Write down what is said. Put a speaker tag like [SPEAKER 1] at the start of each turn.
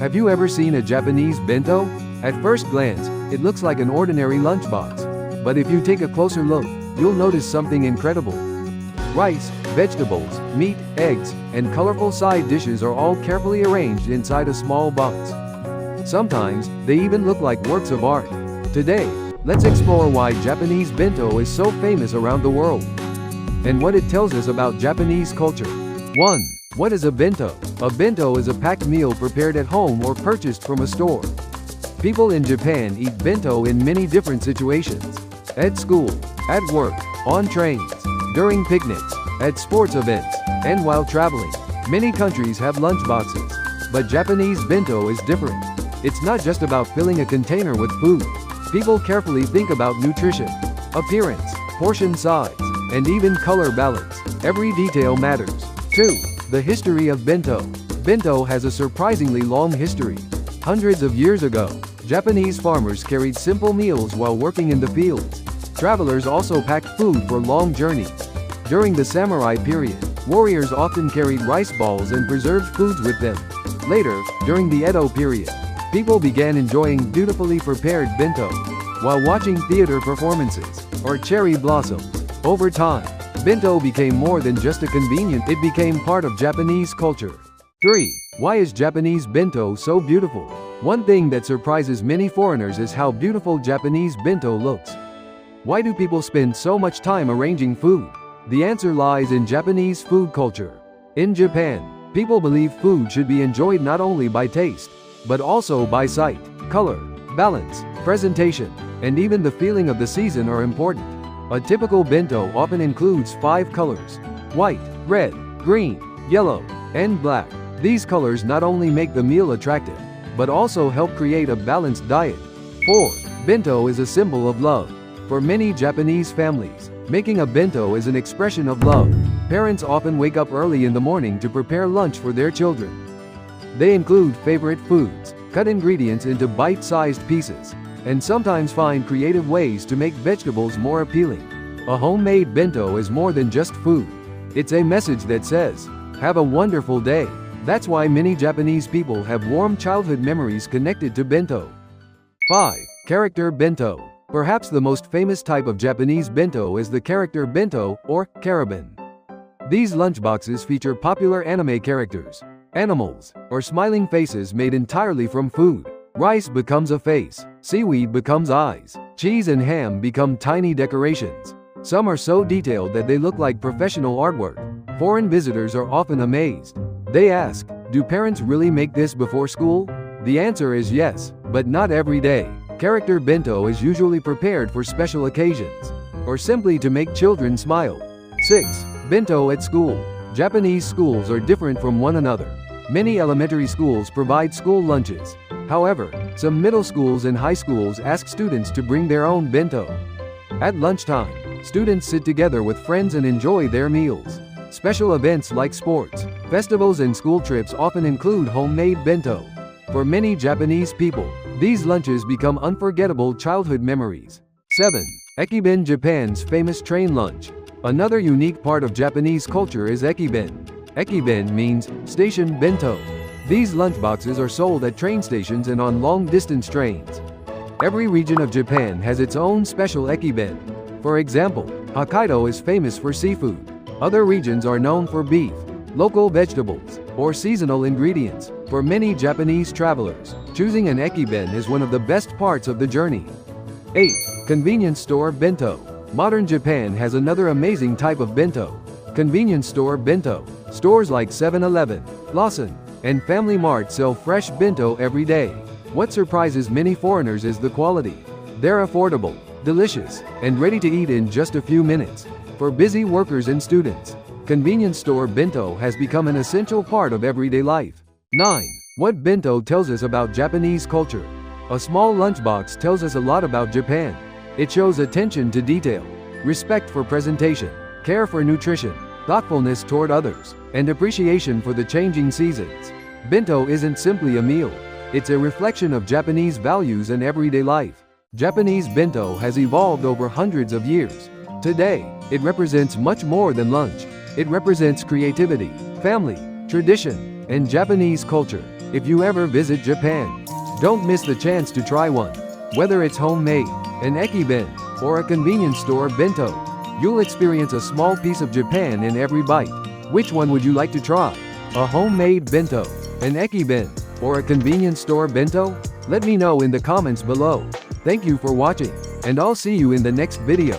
[SPEAKER 1] Have you ever seen a Japanese bento? At first glance, it looks like an ordinary lunchbox. But if you take a closer look, you'll notice something incredible. Rice, vegetables, meat, eggs, and colorful side dishes are all carefully arranged inside a small box. Sometimes, they even look like works of art. Today, let's explore why Japanese bento is so famous around the world, and what it tells us about Japanese culture. 1. What is a bento? A bento is a packed meal prepared at home or purchased from a store. People in Japan eat bento in many different situations. At school, at work, on trains, during picnics, at sports events, and while traveling. Many countries have lunchboxes, but Japanese bento is different. It's not just about filling a container with food. People carefully think about nutrition, appearance, portion size, and even color balance. Every detail matters. 2. The history of bento. Bento has a surprisingly long history. Hundreds of years ago, Japanese farmers carried simple meals while working in the fields. Travelers also packed food for long journeys. During the samurai period, warriors often carried rice balls and preserved foods with them. Later, during the Edo period, people began enjoying beautifully prepared bento while watching theater performances or cherry blossoms. Over time, bento became more than just a convenience, it became part of Japanese culture. 3. Why is Japanese bento so beautiful? One thing that surprises many foreigners is how beautiful Japanese bento looks. Why do people spend so much time arranging food? The answer lies in Japanese food culture. In Japan, people believe food should be enjoyed not only by taste, but also by sight, color, balance, presentation, and even the feeling of the season are important. A typical bento often includes 5 colors: white, red, green, yellow, and black. These colors not only make the meal attractive, but also help create a balanced diet. 4. Bento is a symbol of love. For many Japanese families, making a bento is an expression of love. Parents often wake up early in the morning to prepare lunch for their children. They include favorite foods, cut ingredients into bite-sized pieces, and sometimes find creative ways to make vegetables more appealing. A homemade bento is more than just food. It's a message that says, "Have a wonderful day." That's why many Japanese people have warm childhood memories connected to bento. 5. Character bento. Perhaps the most famous type of Japanese bento is the character bento, or karaben. These lunchboxes feature popular anime characters, animals, or smiling faces made entirely from food. Rice becomes a face, seaweed becomes eyes, cheese and ham become tiny decorations. Some are so detailed that they look like professional artwork. Foreign visitors are often amazed. They ask, "Do parents really make this before school?" The answer is yes, but not every day. Character bento is usually prepared for special occasions, or simply to make children smile. 6. Bento at school. Japanese schools are different from one another. Many elementary schools provide school lunches. However, some middle schools and high schools ask students to bring their own bento. At lunchtime, students sit together with friends and enjoy their meals. Special events like sports, festivals and school trips often include homemade bento. For many Japanese people, these lunches become unforgettable childhood memories. 7. Ekiben, Japan's famous train lunch. Another unique part of Japanese culture is ekiben. Ekiben means station bento. These lunchboxes are sold at train stations and on long-distance trains. Every region of Japan has its own special ekiben. For example, Hokkaido is famous for seafood. Other regions are known for beef, local vegetables, or seasonal ingredients. For many Japanese travelers, choosing an ekiben is one of the best parts of the journey. 8. Convenience store bento. Modern Japan has another amazing type of bento: convenience store bento. Stores like 7-Eleven, Lawson, and Family Mart sell fresh bento every day. What surprises many foreigners is the quality. They're affordable, delicious, and ready to eat in just a few minutes. For busy workers and students, convenience store bento has become an essential part of everyday life. 9. What bento tells us about Japanese culture. A small lunchbox tells us a lot about Japan. It shows attention to detail, respect for presentation, care for nutrition, thoughtfulness toward others, and appreciation for the changing seasons. Bento isn't simply a meal. It's a reflection of Japanese values and everyday life. Japanese bento has evolved over hundreds of years. Today, it represents much more than lunch. It represents creativity, family, tradition, and Japanese culture. If you ever visit Japan, don't miss the chance to try one. Whether it's homemade, an ekiben, or a convenience store bento, you'll experience a small piece of Japan in every bite. Which one would you like to try? A homemade bento, an ekiben, or a convenience store bento? Let me know in the comments below. Thank you for watching, and I'll see you in the next video.